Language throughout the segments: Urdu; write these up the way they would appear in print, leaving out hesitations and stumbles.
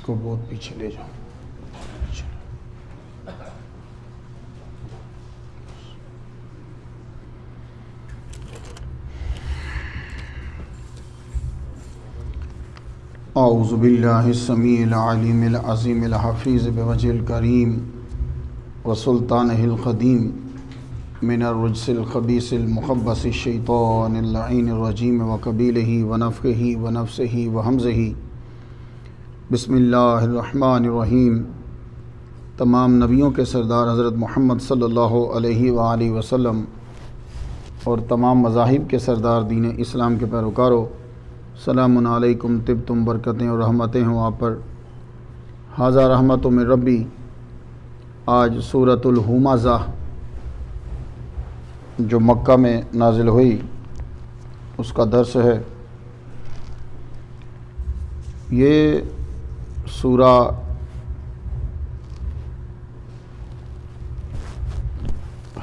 کو بہت پیچھے لے جاؤ. اعوذ باللہ السمیع العلیم العظیم الحفیظ بوجہ الکریم وسلطانہ القدیم من الرجس الخبیث المخبث الشیطان اللعین الرجیم وقبیلہ ونفخہ ونفسہ وہمزہ. بسم اللہ الرحمن الرحیم. تمام نبیوں کے سردار حضرت محمد صلی اللہ علیہ وآلہ وسلم اور تمام مذاہب کے سردار دین اسلام کے پیروکاروں، سلام علیکم. طبتم، برکتیں اور رحمتیں ہوں آپ پر. ھذا رحمت من ربی. آج سورۃ الہمزہ جو مکہ میں نازل ہوئی اس کا درس ہے. یہ سورہ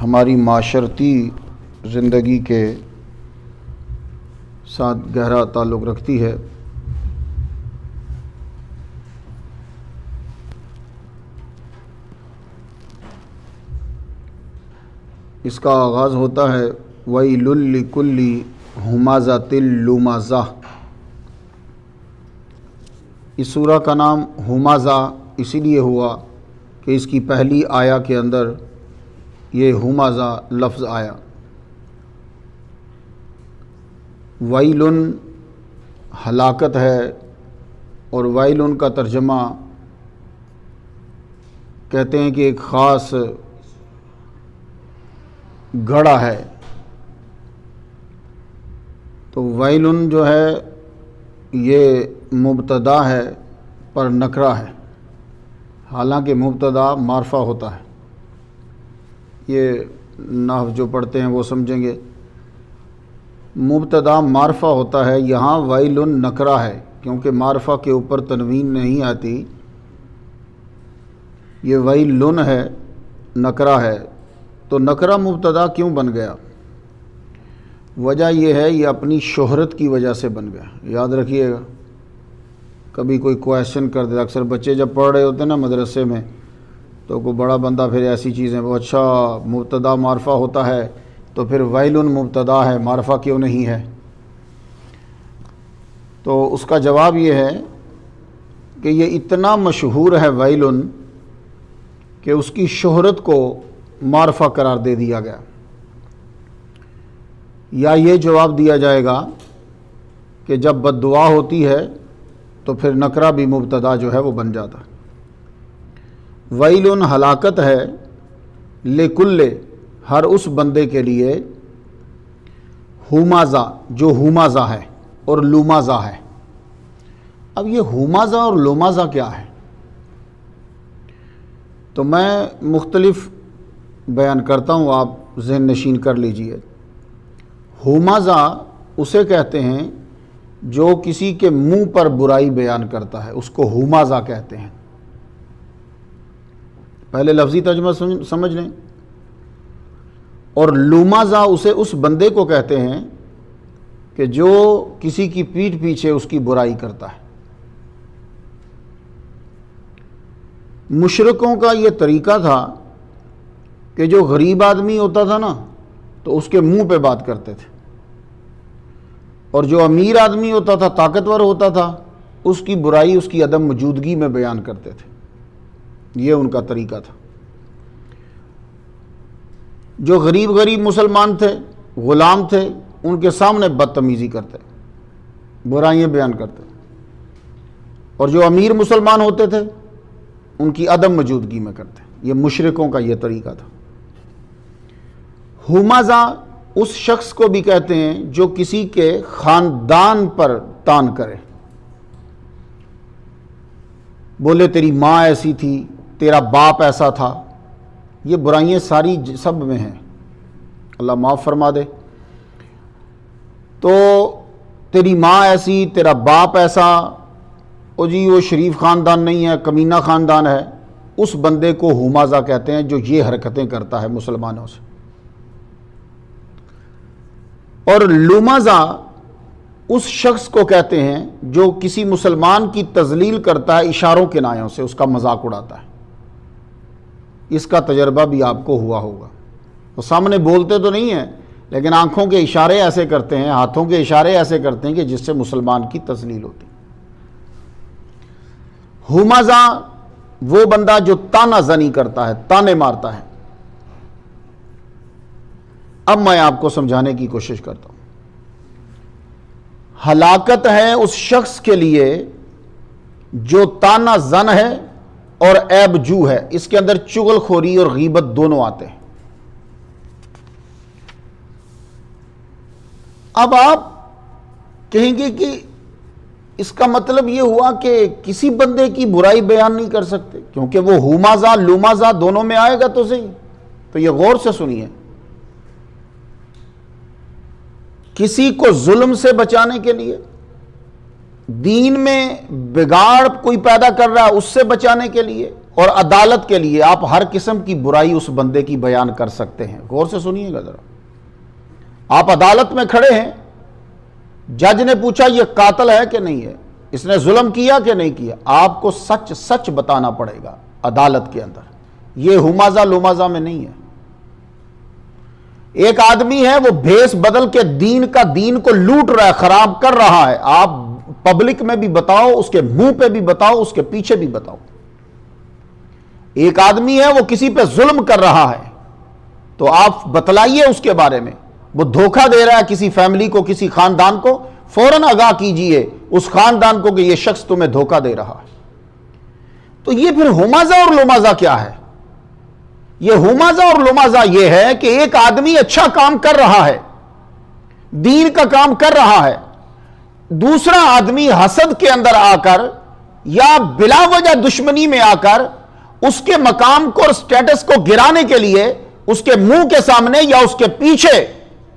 ہماری معاشرتی زندگی کے ساتھ گہرا تعلق رکھتی ہے. اس کا آغاز ہوتا ہے وَيْلٌ لِكُلِّ ہُمَزَةٍ لُمَزَةٍ. اس سورہ کا نام ہمزہ اسی لیے ہوا کہ اس کی پہلی آیا کے اندر یہ ہمزہ لفظ آیا. ویلن ہلاکت ہے، اور ویلن کا ترجمہ کہتے ہیں کہ ایک خاص گڑھا ہے. تو ویلن جو ہے یہ مبتدا ہے پر نکرہ ہے، حالانکہ مبتدا معرفہ ہوتا ہے. یہ نحو جو پڑھتے ہیں وہ سمجھیں گے. مبتدا معرفہ ہوتا ہے، یہاں ویل نکرہ ہے کیونکہ معرفہ کے اوپر تنوین نہیں آتی. یہ ویل ہے، نکرہ ہے. تو نکرہ مبتدا کیوں بن گیا؟ وجہ یہ ہے یہ اپنی شہرت کی وجہ سے بن گیا. یاد رکھیے گا، کبھی کوئی کویشچن کر دے. اکثر بچے جب پڑھ رہے ہوتے ہیں نا مدرسے میں تو کوئی بڑا بندہ پھر ایسی چیزیں وہ اچھا مبتدا معرفہ ہوتا ہے تو پھر ویل مبتدا ہے، معرفہ کیوں نہیں ہے؟ تو اس کا جواب یہ ہے کہ یہ اتنا مشہور ہے ویل کہ اس کی شہرت کو معرفہ قرار دے دیا گیا. یا یہ جواب دیا جائے گا کہ جب بد دعا ہوتی ہے تو پھر نکرہ بھی مبتدا جو ہے وہ بن جاتا. ویل ہلاکت ہے، لکل ہر اس بندے کے لیے، ہمزہ جو ہمزہ ہے اور لمزہ ہے. اب یہ ہمزہ اور لمزہ کیا ہے؟ تو میں مختلف بیان کرتا ہوں، آپ ذہن نشین کر لیجئے. ہمزہ اسے کہتے ہیں جو کسی کے منہ پر برائی بیان کرتا ہے، اس کو ہمزہ کہتے ہیں. پہلے لفظی ترجمہ سمجھ لیں. اور لمزہ اسے اس بندے کو کہتے ہیں کہ جو کسی کی پیٹھ پیچھے اس کی برائی کرتا ہے. مشرکوں کا یہ طریقہ تھا کہ جو غریب آدمی ہوتا تھا نا تو اس کے منہ پہ بات کرتے تھے، اور جو امیر آدمی ہوتا تھا، طاقتور ہوتا تھا، اس کی برائی اس کی عدم موجودگی میں بیان کرتے تھے. یہ ان کا طریقہ تھا. جو غریب مسلمان تھے، غلام تھے، ان کے سامنے بدتمیزی کرتے، برائیاں بیان کرتے. اور جو امیر مسلمان ہوتے تھے ان کی عدم موجودگی میں کرتے. یہ مشرکوں کا یہ طریقہ تھا. ہمزہ اس شخص کو بھی کہتے ہیں جو کسی کے خاندان پر طعن کرے، بولے تیری ماں ایسی تھی، تیرا باپ ایسا تھا. یہ برائیاں ساری سب میں ہیں، اللہ معاف فرما دے. تو تیری ماں ایسی، تیرا باپ ایسا، او جی وہ شریف خاندان نہیں ہے، کمینہ خاندان ہے. اس بندے کو ہمزہ کہتے ہیں جو یہ حرکتیں کرتا ہے مسلمانوں سے. اور لمزہ اس شخص کو کہتے ہیں جو کسی مسلمان کی تذلیل کرتا ہے اشاروں کے نایوں سے، اس کا مذاق اڑاتا ہے۔ اس کا تجربہ بھی آپ کو ہوا ہوگا۔ وہ سامنے بولتے تو نہیں ہیں لیکن آنکھوں کے اشارے ایسے کرتے ہیں، ہاتھوں کے اشارے ایسے کرتے ہیں کہ جس سے مسلمان کی تذلیل ہوتی۔ ہمزہ وہ بندہ جو تانا زنی کرتا ہے، تانے مارتا ہے۔ اب میں آپ کو سمجھانے کی کوشش کرتا ہوں۔ ہلاکت ہے اس شخص کے لیے جو تانا زن ہے اور عیب جو ہے، اس کے اندر چغل خوری اور غیبت دونوں آتے ہیں۔ اب آپ کہیں گے کہ اس کا مطلب یہ ہوا کہ کسی بندے کی برائی بیان نہیں کر سکتے، کیونکہ وہ ہمازہ لمازہ دونوں میں آئے گا تو صحیح۔ تو یہ غور سے سنیے، کسی کو ظلم سے بچانے کے لیے، دین میں بگاڑ کوئی پیدا کر رہا ہے اس سے بچانے کے لیے، اور عدالت کے لیے آپ ہر قسم کی برائی اس بندے کی بیان کر سکتے ہیں۔ غور سے سنیے گا ذرا۔ آپ عدالت میں کھڑے ہیں، جج نے پوچھا یہ قاتل ہے کہ نہیں ہے، اس نے ظلم کیا کہ نہیں کیا، آپ کو سچ سچ بتانا پڑے گا عدالت کے اندر۔ یہ ہمازہ لمازہ میں نہیں ہے۔ ایک آدمی ہے وہ بھیس بدل کے دین کو لوٹ رہا ہے، خراب کر رہا ہے، آپ پبلک میں بھی بتاؤ، اس کے منہ پہ بھی بتاؤ، اس کے پیچھے بھی بتاؤ۔ ایک آدمی ہے وہ کسی پہ ظلم کر رہا ہے تو آپ بتلائیے اس کے بارے میں، وہ دھوکہ دے رہا ہے کسی فیملی کو، کسی خاندان کو، فوراً آگاہ کیجئے اس خاندان کو کہ یہ شخص تمہیں دھوکہ دے رہا ہے۔ تو یہ پھر ہمازہ اور لمازہ کیا ہے؟ یہ ہمازہ اور لمازہ یہ ہے کہ ایک آدمی اچھا کام کر رہا ہے، دین کا کام کر رہا ہے، دوسرا آدمی حسد کے اندر آ کر یا بلا وجہ دشمنی میں آ کر اس کے مقام کو اور سٹیٹس کو گرانے کے لیے اس کے منہ کے سامنے یا اس کے پیچھے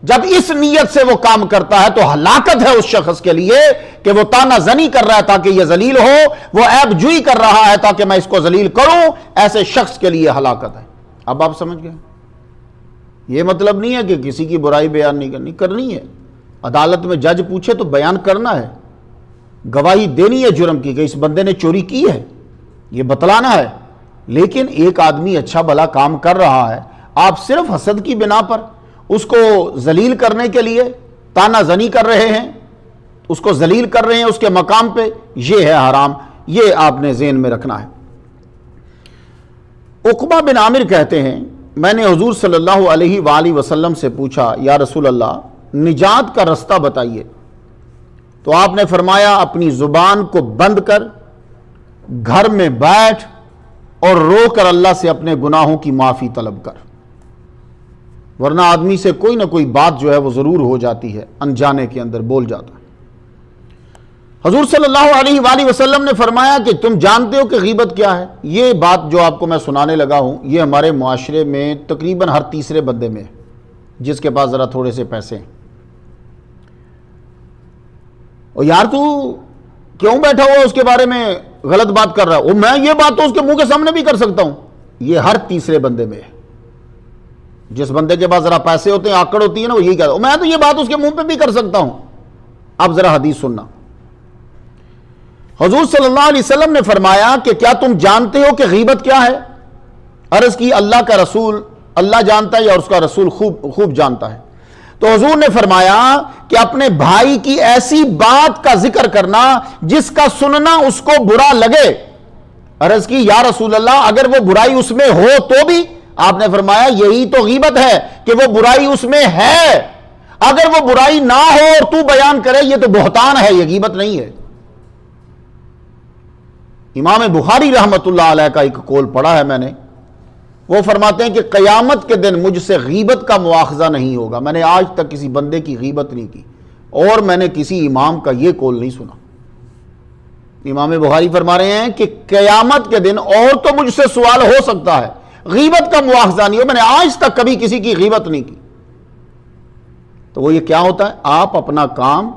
جب اس نیت سے وہ کام کرتا ہے تو ہلاکت ہے اس شخص کے لیے کہ وہ تانا زنی کر رہا ہے تاکہ یہ ذلیل ہو، وہ عیب جوئی کر رہا ہے تاکہ میں اس کو ذلیل کروں، ایسے شخص کے لیے ہلاکت ہے۔ اب آپ سمجھ گئے؟ یہ مطلب نہیں ہے کہ کسی کی برائی بیان نہیں کرنی ہے۔ عدالت میں جج پوچھے تو بیان کرنا ہے، گواہی دینی ہے جرم کی کہ اس بندے نے چوری کی ہے، یہ بتلانا ہے۔ لیکن ایک آدمی اچھا بھلا کام کر رہا ہے، آپ صرف حسد کی بنا پر اس کو ذلیل کرنے کے لیے تانا زنی کر رہے ہیں، اس کو ذلیل کر رہے ہیں اس کے مقام پہ، یہ ہے حرام۔ یہ آپ نے ذہن میں رکھنا ہے۔ عقبہ بن عامر کہتے ہیں میں نے حضور صلی اللہ علیہ وآلہ وسلم سے پوچھا یا رسول اللہ نجات کا رستہ بتائیے، تو آپ نے فرمایا اپنی زبان کو بند کر، گھر میں بیٹھ اور رو کر اللہ سے اپنے گناہوں کی معافی طلب کر، ورنہ آدمی سے کوئی نہ کوئی بات جو ہے وہ ضرور ہو جاتی ہے، انجانے کے اندر بول جاتا ہے۔ حضور صلی اللہ علیہ وآلہ وسلم نے فرمایا کہ تم جانتے ہو کہ غیبت کیا ہے؟ یہ بات جو آپ کو میں سنانے لگا ہوں یہ ہمارے معاشرے میں تقریباً ہر تیسرے بندے میں ہے جس کے پاس ذرا تھوڑے سے پیسے ہیں۔ اور یار تو کیوں بیٹھا ہوا اس کے بارے میں غلط بات کر رہا ہے؟ میں یہ بات تو اس کے منہ کے سامنے بھی کر سکتا ہوں۔ یہ ہر تیسرے بندے میں ہے۔ جس بندے کے پاس ذرا پیسے ہوتے ہیں، آکڑ ہوتی ہے نا، وہ یہی کہتا ہے میں تو یہ بات اس کے منہ پہ بھی کر سکتا ہوں۔ اب ذرا حدیث سننا۔ حضور صلی اللہ علیہ وسلم نے فرمایا کہ کیا تم جانتے ہو کہ غیبت کیا ہے؟ عرض کی اللہ کا رسول، اللہ جانتا ہے یا اس کا رسول خوب جانتا ہے؟ تو حضور نے فرمایا کہ اپنے بھائی کی ایسی بات کا ذکر کرنا جس کا سننا اس کو برا لگے۔ عرض کی یا رسول اللہ اگر وہ برائی اس میں ہو تو بھی؟ آپ نے فرمایا یہی تو غیبت ہے کہ وہ برائی اس میں ہے، اگر وہ برائی نہ ہو اور تو بیان کرے یہ تو بہتان ہے، یہ غیبت نہیں ہے۔ امام بخاری رحمت اللہ علیہ کا ایک قول پڑھا ہے میں نے، وہ فرماتے ہیں کہ قیامت کے دن مجھ سے غیبت کا مواخذہ نہیں ہوگا۔ میں نے آج تک کسی بندے کی غیبت نہیں کی اور میں نے کسی امام کا یہ قول نہیں سنا۔ امام بخاری فرما رہے ہیں کہ قیامت کے دن اور تو مجھ سے سوال ہو سکتا ہے، غیبت کا مواخذہ نہیں ہو، میں نے آج تک کبھی کسی کی غیبت نہیں کی۔ تو وہ یہ کیا ہوتا ہے؟ آپ اپنا کام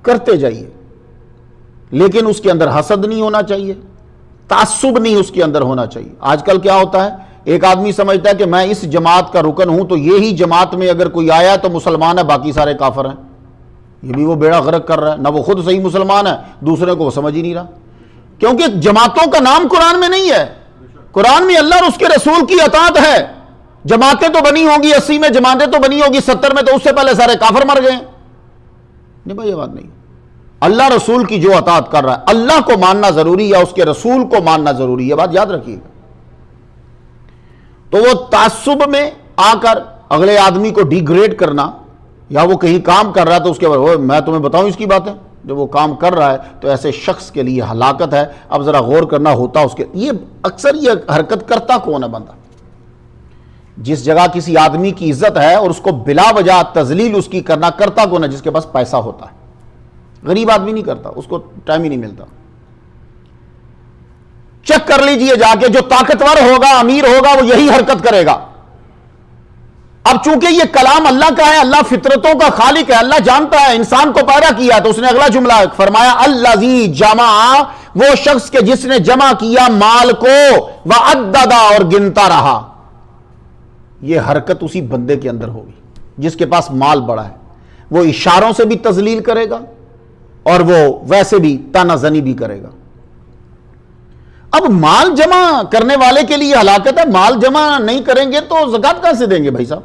کرتے جائیے لیکن اس کے اندر حسد نہیں ہونا چاہیے، تعصب نہیں اس کے اندر ہونا چاہیے۔ آج کل کیا ہوتا ہے، ایک آدمی سمجھتا ہے کہ میں اس جماعت کا رکن ہوں تو یہی جماعت میں اگر کوئی آیا تو مسلمان ہے باقی سارے کافر ہیں۔ یہ بھی وہ بیڑا غرق کر رہا ہے، نہ وہ خود صحیح مسلمان ہے، دوسرے کو وہ سمجھ ہی نہیں رہا، کیونکہ جماعتوں کا نام قرآن میں نہیں ہے۔ قرآن میں اللہ اور اس کے رسول کی اطاعت ہے۔ جماعتیں تو بنی ہوں گی 80 میں، جماعتیں تو بنی ہوگی 70 میں، تو اس سے پہلے سارے کافر مر گئے نہیں بھائی، یہ بات نہیں۔ اللہ رسول کی جو اطاعت کر رہا ہے، اللہ کو ماننا ضروری ہے، اس کے رسول کو ماننا ضروری ہے، یہ بات یاد رکھیے گا۔ تو وہ تعصب میں آ کر اگلے آدمی کو ڈیگریڈ کرنا، یا وہ کہیں کام کر رہا ہے تو اس کے بعد میں تمہیں بتاؤں اس کی باتیں، جب وہ کام کر رہا ہے تو ایسے شخص کے لیے ہلاکت ہے۔ اب ذرا غور کرنا ہوتا اس کے، یہ اکثر یہ حرکت کرتا کون ہے بندہ؟ جس جگہ کسی آدمی کی عزت ہے اور اس کو بلا وجہ تذلیل اس کی کرنا، کرتا کون ہے؟ جس کے پاس پیسہ ہوتا ہے۔ غریب آدمی نہیں کرتا، اس کو ٹائم ہی نہیں ملتا۔ چیک کر لیجئے جا کے، جو طاقتور ہوگا، امیر ہوگا، وہ یہی حرکت کرے گا۔ اب چونکہ یہ کلام اللہ کا ہے، اللہ فطرتوں کا خالق ہے، اللہ جانتا ہے انسان کو پیدا کیا، تو اس نے اگلا جملہ فرمایا الذی جمع، وہ شخص کے جس نے جمع کیا مال کو، وعدد، اور گنتا رہا۔ یہ حرکت اسی بندے کے اندر ہوگی جس کے پاس مال بڑا ہے، وہ اشاروں سے بھی تذلیل کرے گا اور وہ ویسے بھی تانا زنی بھی کرے گا۔ اب مال جمع کرنے والے کے لیے ہلاکت ہے، مال جمع نہیں کریں گے تو زکوٰۃ کہاں سے دیں گے بھائی صاحب؟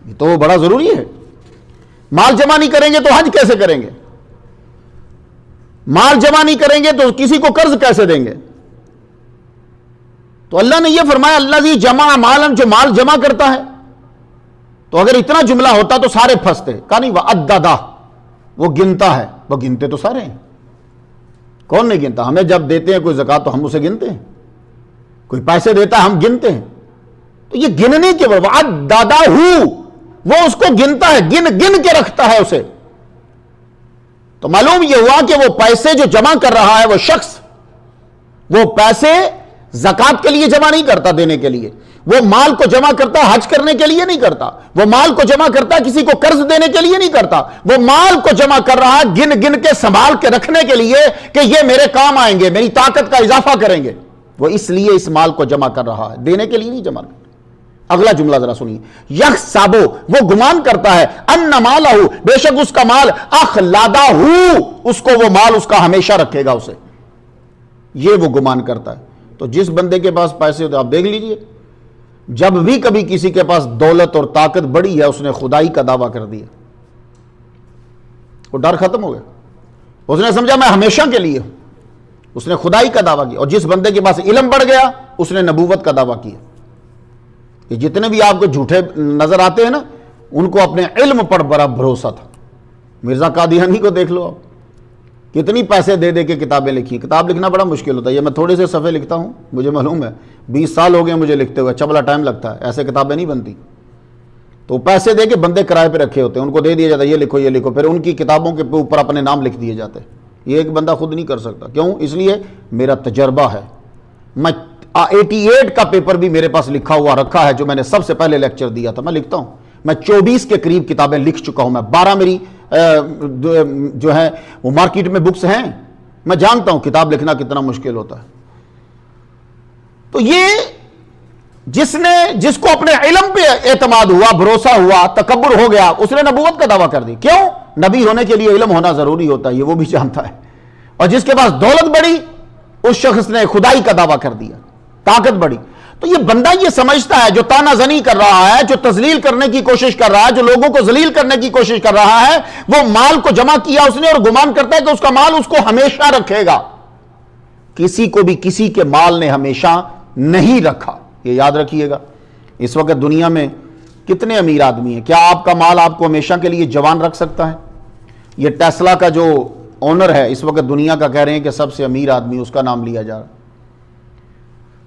یہ تو بڑا ضروری ہے۔ مال جمع نہیں کریں گے تو حج کیسے کریں گے؟ مال جمع نہیں کریں گے تو کسی کو قرض کیسے دیں گے؟ تو اللہ نے یہ فرمایا الذی جمع مالا، جو مال جمع کرتا ہے۔ تو اگر اتنا جملہ ہوتا تو سارے پھنستے، کہا نہیں وعدد، وہ گنتا ہے۔ وہ گنتے تو سارے ہیں، کون نہیں گنتا؟ ہمیں جب دیتے ہیں کوئی زکوٰۃ تو ہم اسے گنتے ہیں، کوئی پیسے دیتا ہے ہم گنتے ہیں۔ تو یہ گننے کے وعددہ، وہ اس کو گنتا ہے، گن گن کے رکھتا ہے اسے۔ تو معلوم یہ ہوا کہ وہ پیسے جو جمع کر رہا ہے وہ شخص، وہ پیسے زکوٰۃ کے لیے جمع نہیں کرتا دینے کے لیے، وہ مال کو جمع کرتا حج کرنے کے لیے نہیں کرتا، وہ مال کو جمع کرتا کسی کو قرض دینے کے لیے نہیں کرتا، وہ مال کو جمع کر رہا ہے گن گن کے سنبھال کے رکھنے کے لیے کہ یہ میرے کام آئیں گے، میری طاقت کا اضافہ کریں گے۔ وہ اس لیے اس مال کو جمع کر رہا ہے، دینے کے لیے نہیں جمع کرتا۔ اگلا جملہ ذرا سنیے، یحسب، وہ گمان کرتا ہے، ان مالہ، بے شک اس کا مال، اخلدہ، اس کو وہ مال اس کا ہمیشہ رکھے گا اسے، یہ وہ گمان کرتا ہے۔ تو جس بندے کے پاس پیسے ہوتے، آپ دیکھ لیجئے، جب بھی کبھی کسی کے پاس دولت اور طاقت بڑی ہے، اس نے خدائی کا دعویٰ کر دیا، وہ ڈر ختم ہو گیا، اس نے سمجھا میں ہمیشہ کے لیے ہوں، اس نے خدائی کا دعویٰ کیا۔ اور جس بندے کے پاس علم بڑھ گیا، اس نے نبوت کا دعویٰ کیا۔ یہ جتنے بھی آپ کو جھوٹے نظر آتے ہیں نا، ان کو اپنے علم پر بڑا بھروسہ تھا۔ مرزا قادیانی کو دیکھ لو آپ، کتنی پیسے دے دے کے کتابیں لکھی۔ کتاب لکھنا بڑا مشکل ہوتا ہے، یہ میں تھوڑے سے صفحے لکھتا ہوں، مجھے معلوم ہے 20 سال ہو گئے مجھے لکھتے ہوئے، اچھا بڑا ٹائم لگتا ہے، ایسے کتابیں نہیں بنتی۔ تو پیسے دے کے بندے کرائے پہ رکھے ہوتے ہیں، ان کو دے دیا جاتا ہے یہ لکھو یہ لکھو، پھر ان کی کتابوں کے اوپر اپنے نام لکھ دیے جاتے ہیں۔ یہ ایک بندہ خود نہیں کر سکتا، کیوں؟ اس لیے میرا تجربہ ہے، میں 88 کا پیپر بھی میرے پاس لکھا ہوا رکھا ہے، جو میں نے سب سے پہلے لیکچر دیا تھا، میں لکھتا ہوں۔ میں 24 کے قریب کتابیں لکھ چکا ہوں، میں 12 میری جو ہے وہ مارکیٹ میں بکس ہیں، میں جانتا ہوں کتاب لکھنا کتنا مشکل ہوتا ہے۔ تو یہ جس کو اپنے علم پہ اعتماد ہوا، بھروسہ ہوا، تکبر ہو گیا، اس نے نبوت کا دعویٰ کر دی۔ کیوں؟ نبی ہونے کے لیے علم ہونا ضروری ہوتا ہے، یہ وہ بھی جانتا ہے۔ اور جس کے پاس دولت بڑی، اس شخص نے خدائی کا دعویٰ کر دیا، طاقت بڑی۔ تو یہ بندہ یہ سمجھتا ہے، جو تانا زنی کر رہا ہے، جو تذلیل کرنے کی کوشش کر رہا ہے، جو لوگوں کو ذلیل کرنے کی کوشش کر رہا ہے، وہ مال کو جمع کیا اس نے اور گمان کرتا ہے کہ اس کا مال اس کو ہمیشہ رکھے گا۔ کسی کو بھی کسی کے مال نے ہمیشہ نہیں رکھا، یہ یاد رکھیے گا۔ اس وقت دنیا میں کتنے امیر آدمی ہیں، کیا آپ کا مال آپ کو ہمیشہ کے لیے جوان رکھ سکتا ہے؟ یہ ٹیسلا کا جو اونر ہے اس وقت دنیا کا کہہ رہے ہیں کہ سب سے امیر آدمی، اس کا نام لیا جا رہا ہے۔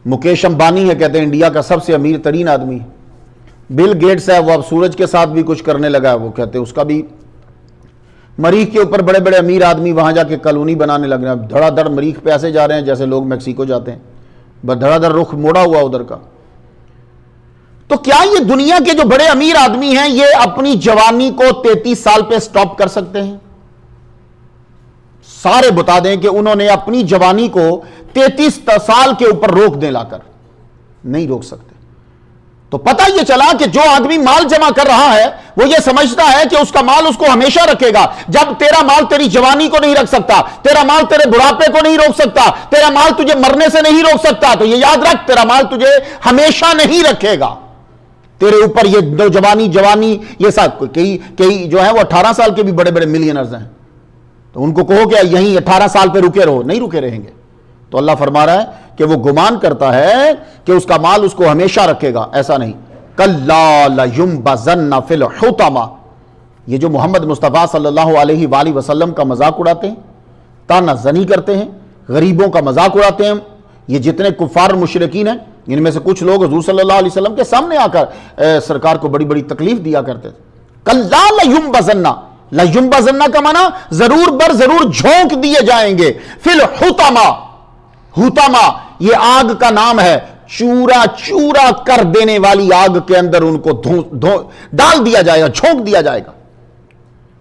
مکیش امبانی ہے، کہتے ہیں انڈیا کا سب سے امیر ترین آدمی ہے۔ بل گیٹس ہے، وہ اب سورج کے ساتھ بھی کچھ کرنے لگا ہے، وہ کہتے ہیں اس کا بھی۔ مریخ کے اوپر بڑے بڑے امیر آدمی وہاں جا کے کالونی بنانے لگ رہے ہیں، دھڑا دھڑ مریخ پہ ایسے جا رہے ہیں جیسے لوگ میکسیکو جاتے ہیں، بس دھڑا دھڑ رخ موڑا ہوا ادھر کا۔ تو کیا یہ دنیا کے جو بڑے امیر آدمی ہیں یہ اپنی جوانی کو 33 سال پہ سٹاپ کر سکتے ہیں؟ سارے بتا دیں کہ انہوں نے اپنی جوانی کو 33 سال کے اوپر روک دیں، لا کر نہیں روک سکتے۔ تو پتہ یہ چلا کہ جو آدمی مال جمع کر رہا ہے وہ یہ سمجھتا ہے کہ اس کا مال اس کو ہمیشہ رکھے گا. جب تیرا مال تیری جوانی کو نہیں رکھ سکتا، تیرا مال تیرے بڑھاپے کو نہیں روک سکتا، تیرا مال تجھے مرنے سے نہیں روک سکتا، تو یہ یاد رکھ تیرا مال تجھے ہمیشہ نہیں رکھے گا. تیرے اوپر یہ جوانی یہ سب کئی جو ہیں وہ 18 سال کے بھی بڑے بڑے ملینرز ہیں، تو ان کو کہو کہ یہیں 18 سال پہ رکے رہو، نہیں رکے رہیں گے. تو اللہ فرما رہا ہے کہ وہ گمان کرتا ہے کہ اس کا مال اس کو ہمیشہ رکھے گا، ایسا نہیں. کَلَّا لَيُنْبَذَنَّ فِي الْحُطَمَةِ. یہ جو محمد مصطفیٰ صلی اللہ علیہ وآلہ وسلم کا مذاق اڑاتے ہیں، طعنہ زنی کرتے ہیں، غریبوں کا مذاق اڑاتے ہیں، یہ جتنے کفار مشرکین ہیں ان میں سے کچھ لوگ حضور صلی اللہ علیہ وسلم کے سامنے آ کر سرکار کو بڑی بڑی تکلیف دیا کرتے تھے. کَلَّا لَيُنْبَذَنَّ، لَيُنْبَذَنَّ کا معنی ضرور بر ضرور جھونک دیے جائیں گے. فِي الْحُطَمَةِ، حطمہ یہ آگ کا نام ہے، چورا چورا کر دینے والی آگ کے اندر ان کو ڈال دیا جائے گا، جھونک دیا جائے گا.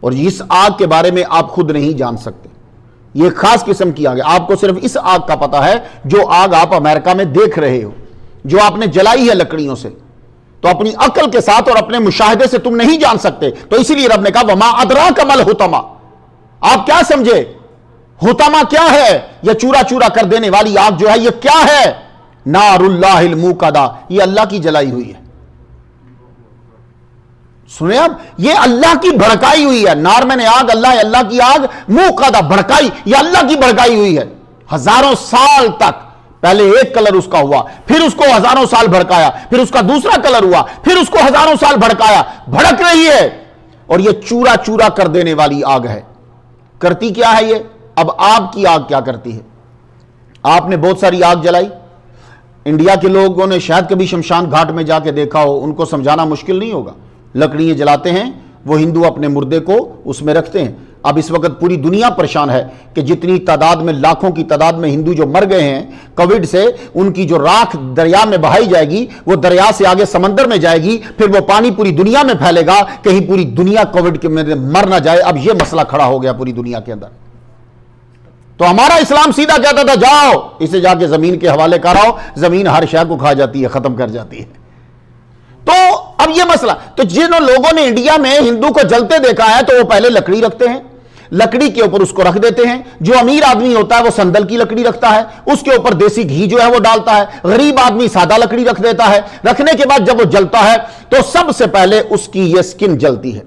اور اس آگ کے بارے میں آپ خود نہیں جان سکتے، یہ خاص قسم کی آگ ہے. آپ کو صرف اس آگ کا پتہ ہے جو آگ آپ امریکہ میں دیکھ رہے ہو، جو آپ نے جلائی ہے لکڑیوں سے. تو اپنی عقل کے ساتھ اور اپنے مشاہدے سے تم نہیں جان سکتے. تو اسی لیے رب نے کہا وَمَا أَدْرَاكَ مَا الْحُطَمَةُ. آپ کیا سمجھے حطمہ کیا ہے؟ یہ چورا چورا کر دینے والی آگ جو ہے یہ کیا ہے؟ نار اللہ الموقدہ، یہ اللہ کی جلائی ہوئی ہے. سنیں اب، یہ اللہ کی بھڑکائی ہوئی ہے. نار میں نے آگ، اللہ کی آگ، موقدہ بھڑکائی، یہ اللہ کی بھڑکائی ہوئی ہے. ہزاروں سال تک پہلے ایک کلر اس کا ہوا، پھر اس کو ہزاروں سال بھڑکایا، پھر اس کا دوسرا کلر ہوا، پھر اس کو ہزاروں سال بھڑکایا، بھڑک رہی ہے. اور یہ چورا چورا کر دینے والی آگ ہے. کرتی کیا ہے یہ؟ اب آپ کی آگ کیا کرتی ہے؟ آپ نے بہت ساری آگ جلائی. انڈیا کے لوگوں نے شاید کبھی شمشان گھاٹ میں جا کے دیکھا ہو، ان کو سمجھانا مشکل نہیں ہوگا. لکڑیاں جلاتے ہیں، وہ ہندو اپنے مردے کو اس میں رکھتے ہیں. اب اس وقت پوری دنیا پریشان ہے کہ جتنی تعداد میں، لاکھوں کی تعداد میں ہندو جو مر گئے ہیں کووڈ سے، ان کی جو راکھ دریا میں بہائی جائے گی، وہ دریا سے آگے سمندر میں جائے گی، پھر وہ پانی پوری دنیا میں پھیلے گا، کہیں پوری دنیا کووڈ کے میں مر نہ جائے. اب یہ مسئلہ کھڑا ہو گیا پوری دنیا کے اندر. تو ہمارا اسلام سیدھا کہتا تھا جاؤ اسے جا کے زمین کے حوالے کراؤ، زمین ہر شے کو کھا جاتی ہے، ختم کر جاتی ہے. تو اب یہ مسئلہ، تو جن لوگوں نے انڈیا میں ہندو کو جلتے دیکھا ہے تو وہ پہلے لکڑی رکھتے ہیں، لکڑی کے اوپر اس کو رکھ دیتے ہیں. جو امیر آدمی ہوتا ہے وہ سندل کی لکڑی رکھتا ہے، اس کے اوپر دیسی گھی جو ہے وہ ڈالتا ہے. غریب آدمی سادہ لکڑی رکھ دیتا ہے. رکھنے کے بعد جب وہ جلتا ہے تو سب سے پہلے اس کی یہ سکن جلتی ہے.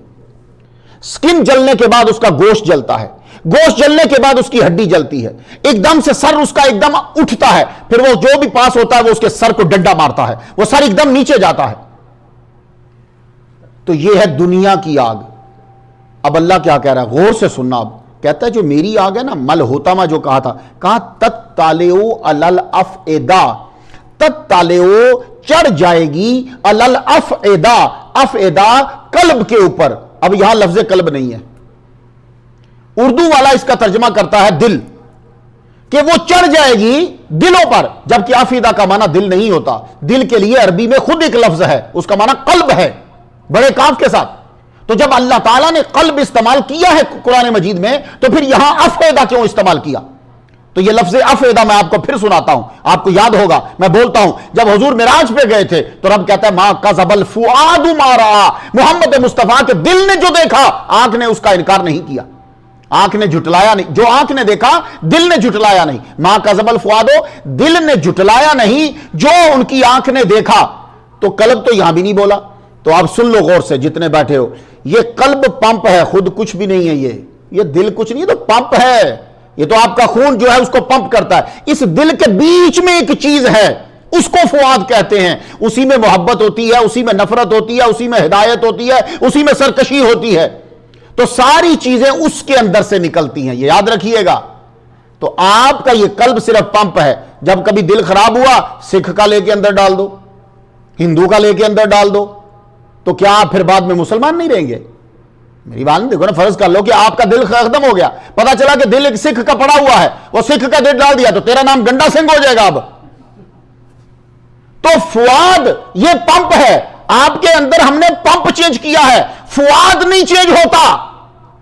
سکن جلنے کے بعد اس کا گوشت جلتا ہے. گوشت جلنے کے بعد اس کی ہڈی جلتی ہے. ایک دم سے سر اس کا ایک دم اٹھتا ہے، پھر وہ جو بھی پاس ہوتا ہے وہ اس کے سر کو ڈنڈا مارتا ہے، وہ سر ایک دم نیچے جاتا ہے. تو یہ ہے دنیا کی آگ. اب اللہ کیا کہہ رہا ہے؟ غور سے سننا. اب کہتا ہے جو میری آگ ہے نا، مل ہوتاما جو کہا تھا، کہا تَتَّالِعُ عَلَى الْأَفْئِدَةِ، تَتَّالِعُ چڑھ جائے گی عَلَى الْأَفْئِدَةِ، افئدہ قلب کے اوپر. اب یہاں لفظ قلب نہیں ہے، اردو والا اس کا ترجمہ کرتا ہے دل، کہ وہ چڑھ جائے گی دلوں پر، جبکہ افئدہ کا معنی دل نہیں ہوتا. دل کے لیے عربی میں خود ایک لفظ ہے، اس کا معنی قلب ہے، بڑے کاف کے ساتھ. تو جب اللہ تعالیٰ نے قلب استعمال کیا ہے قرآن مجید میں، تو پھر یہاں افئدہ کیوں استعمال کیا؟ تو یہ لفظ افئدہ میں آپ کو پھر سناتا ہوں، آپ کو یاد ہوگا، میں بولتا ہوں جب حضور معراج پہ گئے تھے تو رب کہتا ہے ما کذب الفؤاد ما رأى، محمد مصطفیٰ کے دل نے جو دیکھا آنکھ نے اس کا انکار نہیں کیا، آنکھ نے جھٹلایا نہیں. جو آنکھ نے دیکھا دل نے جھٹلایا نہیں. ما کذب الفؤاد، دل نے جھٹلایا نہیں جو ان کی آنکھ نے دیکھا. تو قلب تو یہاں بھی نہیں بولا. تو آپ سن لو غور سے جتنے بیٹھے ہو، یہ قلب پمپ ہے، خود کچھ بھی نہیں ہے. یہ دل کچھ نہیں ہے، تو پمپ ہے. یہ تو آپ کا خون جو ہے اس کو پمپ کرتا ہے. اس دل کے بیچ میں ایک چیز ہے، اس کو فؤاد کہتے ہیں. اسی میں محبت ہوتی ہے، اسی میں نفرت ہوتی ہے، اسی میں ہدایت ہوتی ہے، اسی میں سرکشی ہوتی ہے. تو ساری چیزیں اس کے اندر سے نکلتی ہیں، یہ یاد رکھیے گا. تو آپ کا یہ قلب صرف پمپ ہے. جب کبھی دل خراب ہوا، سکھ کا لے کے اندر ڈال دو، ہندو کا لے کے اندر ڈال دو، تو کیا آپ پھر بعد میں مسلمان نہیں رہیں گے؟ میری بات نہیں، دیکھو نا، فرض کر لو کہ آپ کا دل ختم ہو گیا، پتا چلا کہ دل ایک سکھ کا پڑا ہوا ہے، وہ سکھ کا دل ڈال دیا تو تیرا نام گنڈا سنگھ ہو جائے گا. اب تو فؤاد یہ پمپ ہے، آپ کے اندر ہم نے پمپ چینج کیا ہے، فؤاد نہیں چینج ہوتا،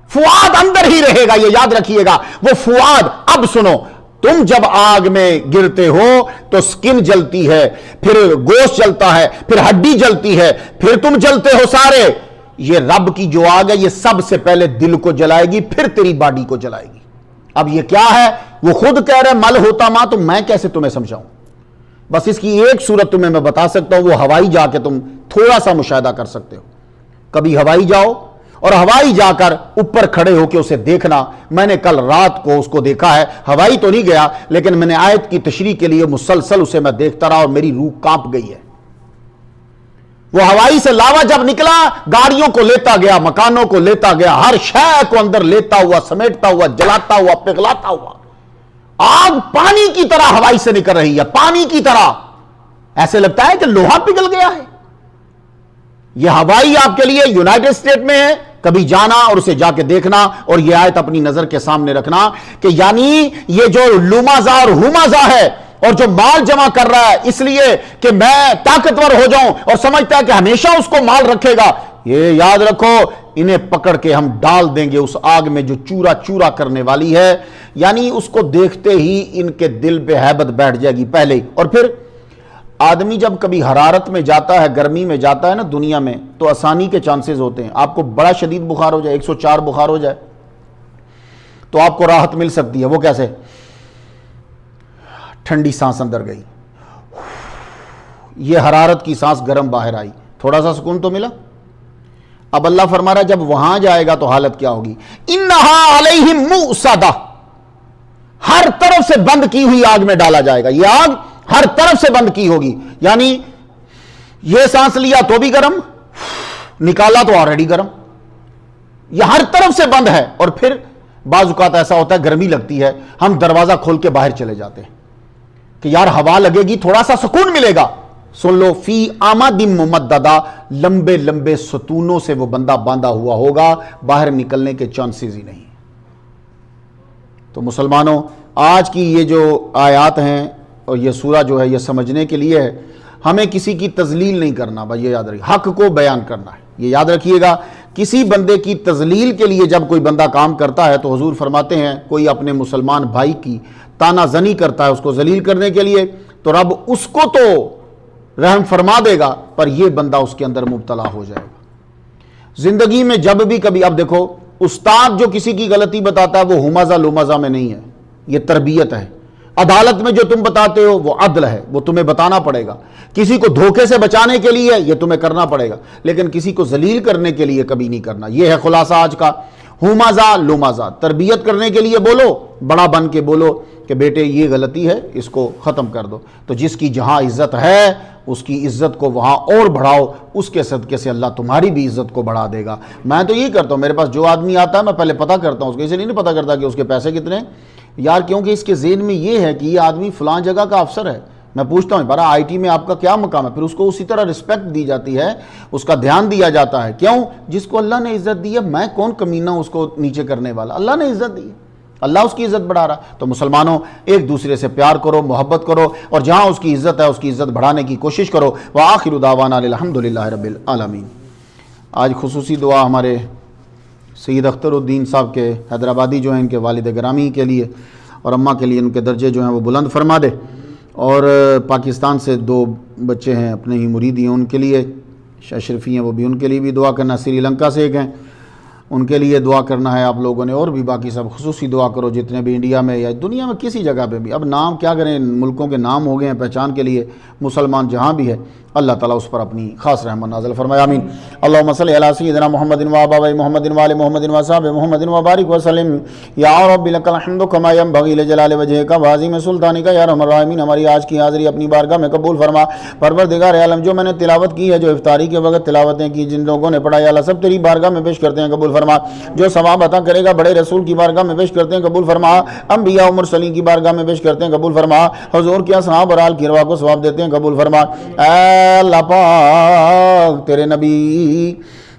فؤاد اندر ہی رہے گا، یہ یاد رکھیے گا. وہ فؤاد، اب سنو، تم جب آگ میں گرتے ہو تو سکن جلتی ہے، پھر گوشت جلتا ہے، پھر ہڈی جلتی ہے، پھر تم جلتے ہو سارے۔ یہ رب کی جو آگ ہے یہ سب سے پہلے دل کو جلائے گی، پھر تیری باڈی کو جلائے گی۔ اب یہ کیا ہے؟ وہ خود کہہ رہے مل ہوتا ماں، تو میں کیسے تمہیں سمجھاؤں؟ بس اس کی ایک صورت تمہیں میں بتا سکتا ہوں، وہ ہوائی جا کے تم تھوڑا سا مشاہدہ کر سکتے ہو۔ کبھی ہوائی جاؤ اور ہوائی جا کر اوپر کھڑے ہو کے اسے دیکھنا۔ میں نے کل رات کو اس کو دیکھا ہے، ہوائی تو نہیں گیا لیکن میں نے آیت کی تشریح کے لیے مسلسل اسے میں دیکھتا رہا اور میری روح کانپ گئی ہے۔ وہ ہوائی سے لاوا جب نکلا، گاڑیوں کو لیتا گیا، مکانوں کو لیتا گیا، ہر شے کو اندر لیتا ہوا، سمیٹتا ہوا، جلاتا ہوا، پگھلاتا ہوا۔ آگ پانی کی طرح ہوائی سے نکل رہی ہے، پانی کی طرح، ایسے لگتا ہے کہ لوہا پگھل گیا ہے۔ یہ ہوائی آپ کے لیے یونائٹڈ اسٹیٹ میں ہے، کبھی جانا اور اسے جا کے دیکھنا اور یہ آیت اپنی نظر کے سامنے رکھنا کہ یعنی یہ جو لومازا اور ہومازا ہے اور جو مال جمع کر رہا ہے اس لیے کہ میں طاقتور ہو جاؤں اور سمجھتا ہے کہ ہمیشہ اس کو مال رکھے گا، یہ یاد رکھو انہیں پکڑ کے ہم ڈال دیں گے اس آگ میں جو چورا چورا کرنے والی ہے۔ یعنی اس کو دیکھتے ہی ان کے دل پہ ہیبت بیٹھ جائے گی پہلے ہی۔ اور پھر آدمی جب کبھی حرارت میں جاتا ہے، گرمی میں جاتا ہے نا دنیا میں، تو آسانی کے چانسز ہوتے ہیں۔ آپ کو بڑا شدید بخار ہو جائے، 104 بخار ہو جائے تو آپ کو راحت مل سکتی ہے۔ وہ کیسے؟ ٹھنڈی سانس اندر گئی، یہ حرارت کی سانس گرم باہر آئی، تھوڑا سا سکون تو ملا۔ اب اللہ فرما رہا ہے جب وہاں جائے گا تو حالت کیا ہوگی؟ انہا علیہم مؤصدہ، ہر طرف سے بند کی ہوئی آگ میں ڈالا جائے گا۔ یہ آگ ہر طرف سے بند کی ہوگی، یعنی یہ سانس لیا تو بھی گرم، نکالا تو آلریڈی گرم، یہ ہر طرف سے بند ہے۔ اور پھر بعض اوقات ایسا ہوتا ہے گرمی لگتی ہے، ہم دروازہ کھول کے باہر چلے جاتے ہیں کہ یار ہوا لگے گی، تھوڑا سا سکون ملے گا۔ سن لو، فی آمد ممددہ، لمبے لمبے ستونوں سے وہ بندہ باندھا ہوا ہوگا، باہر نکلنے کے چانسز ہی نہیں۔ تو مسلمانوں، آج کی یہ جو آیات ہیں اور یہ سورہ جو ہے یہ سمجھنے کے لیے ہے، ہمیں کسی کی تذلیل نہیں کرنا، بھائی یہ یاد رکھیے، حق کو بیان کرنا ہے۔ یہ یاد رکھیے گا، کسی بندے کی تذلیل کے لیے جب کوئی بندہ کام کرتا ہے تو حضور فرماتے ہیں کوئی اپنے مسلمان بھائی کی تانا زنی کرتا ہے اس کو ذلیل کرنے کے لیے تو رب اس کو تو رحم فرما دے گا، پر یہ بندہ اس کے اندر مبتلا ہو جائے گا۔ زندگی میں جب بھی کبھی، اب دیکھو استاد جو کسی کی غلطی بتاتا ہے وہ ہمازہ لومازہ میں نہیں ہے، یہ تربیت ہے۔ عدالت میں جو تم بتاتے ہو وہ عدل ہے، وہ تمہیں بتانا پڑے گا۔ کسی کو دھوکے سے بچانے کے لیے یہ تمہیں کرنا پڑے گا، لیکن کسی کو ذلیل کرنے کے لیے کبھی نہیں کرنا۔ یہ ہے خلاصہ آج کا۔ ہمازہ لومازہ، تربیت کرنے کے لیے بولو، بڑا بن کے بولو کہ بیٹے یہ غلطی ہے، اس کو ختم کر دو۔ تو جس کی جہاں عزت ہے اس کی عزت کو وہاں اور بڑھاؤ، اس کے صدقے سے اللہ تمہاری بھی عزت کو بڑھا دے گا۔ میں تو یہی کرتا ہوں، میرے پاس جو آدمی آتا ہے میں پہلے پتہ کرتا ہوں اس کو، اسے نہیں پتہ کرتا کہ اس کے پیسے کتنے ہیں یار، کیونکہ اس کے ذہن میں یہ ہے کہ یہ آدمی فلاں جگہ کا افسر ہے۔ میں پوچھتا ہوں برا آئی ٹی میں آپ کا کیا مقام ہے، پھر اس کو اسی طرح رسپیکٹ دی جاتی ہے، اس کا دھیان دیا جاتا ہے۔ کیوں؟ جس کو اللہ نے عزت دی ہے، میں کون کمینہ اس کو نیچے کرنے والا، اللہ نے عزت دی ہے، اللہ اس کی عزت بڑھا رہا۔ تو مسلمانوں، ایک دوسرے سے پیار کرو، محبت کرو، اور جہاں اس کی عزت ہے اس کی عزت بڑھانے کی کوشش کرو۔ وآخر دعوانا الحمدللہ رب العالمین۔ آج خصوصی دعا ہمارے سید اختر الدین صاحب کے حیدرآبادی جو ہیں، ان کے والد گرامی کے لیے اور اماں کے لیے، ان کے درجے جو ہیں وہ بلند فرما دے۔ اور پاکستان سے 2 بچے ہیں اپنے ہی مریدی ہیں، ان کے لیے اشرفی ہیں، وہ بھی ان کے لیے بھی دعا کرنا۔ سری لنکا سے ایک ہیں، ان کے لیے دعا کرنا ہے آپ لوگوں نے، اور بھی باقی سب خصوصی دعا کرو جتنے بھی انڈیا میں یا دنیا میں کسی جگہ پہ بھی۔ اب نام کیا کریں، ملکوں کے نام ہو گئے ہیں پہچان کے لیے، مسلمان جہاں بھی ہے اللہ تعالیٰ اس پر اپنی خاص رحمت نازل فرمائے، آمین۔ اللہم صلی علی سیدنا محمد و آباء محمد و آل محمد و اصحاب محمد وبارک وسلم۔ یا رب لک الحمد کما ینبغی لجلال وجہک وعظیم سلطانک یا ارحم الراحمین۔ ہماری آج کی حاضری اپنی بارگاہ میں قبول فرما۔ پروردگار عالم، جو میں نے تلاوت کی ہے، جو افطاری کے وقت تلاوتیں کی، جن لوگوں نے پڑھایا، اللہ سب تیری بارگاہ میں پیش کرتے ہیں، قبول فرما۔ جو ثواب عطا کرے گا بڑے رسول کی بارگاہ میں پیش کرتے ہیں، قبول فرما۔ انبیاء و مرسلین کی بارگاہ میں پیش کرتے ہیں، قبول فرما۔ حضور کے اصحاب اور آل کی ارواح کو ثواب دیتے ہیں، قبول فرما۔ اے اللہ پاک، تیرے نبی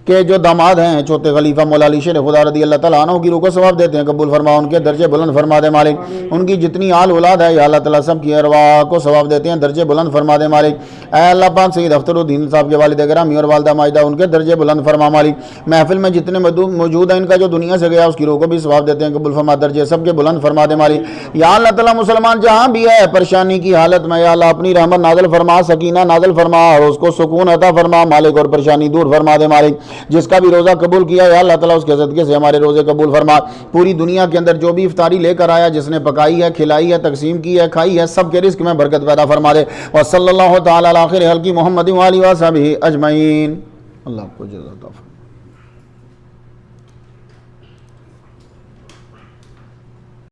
کہ جو داماد ہیں چوتھے خلیفہ مولا علی شیر خدا رضی اللہ تعالیٰ عنہ کی روح کو ثواب دیتے ہیں، قبول فرما، ان کے درجے بلند فرما دے مالک، ان کی جتنی آل اولاد ہے یا اللہ تعالیٰ سب کی ارواح کو ثواب دیتے ہیں، درجے بلند فرما دے مالک۔ اے اللہ پاک سید اختر الدین صاحب کے والد گرامی اور والدہ ماجدہ ان کے درجے بلند فرما مالک۔ محفل میں جتنے موجود ہیں ان کا جو دنیا سے گیا اس کی روح کو بھی ثواب دیتے ہیں، قبول فرما، درجے سب کے بلند فرما دے مالک۔ یا اللہ تعالیٰ مسلمان جہاں بھی ہے پریشانی کی حالت میں، یا اللہ اپنی رحمت نازل فرما، سکینہ نازل فرما اور اس کو سکون عطا فرما مالک، اور پریشانی دور فرما دے مالک۔ جس کا بھی روزہ قبول کیا یا اللہ تعالیٰ اس کے صدقے سے ہمارے روزے قبول فرما۔ پوری دنیا کے اندر جو بھی افطاری لے کر آیا، جس نے پکائی ہے، کھلائی ہے، تقسیم کی ہے، کھائی ہے، سب کے رزق میں برکت پیدا فرما دے۔ وصلی اللہ تعالی علی خیر خلق محمد و آلہ و صحبہ اجمعین۔ اللہ کو جزا عطا فرما۔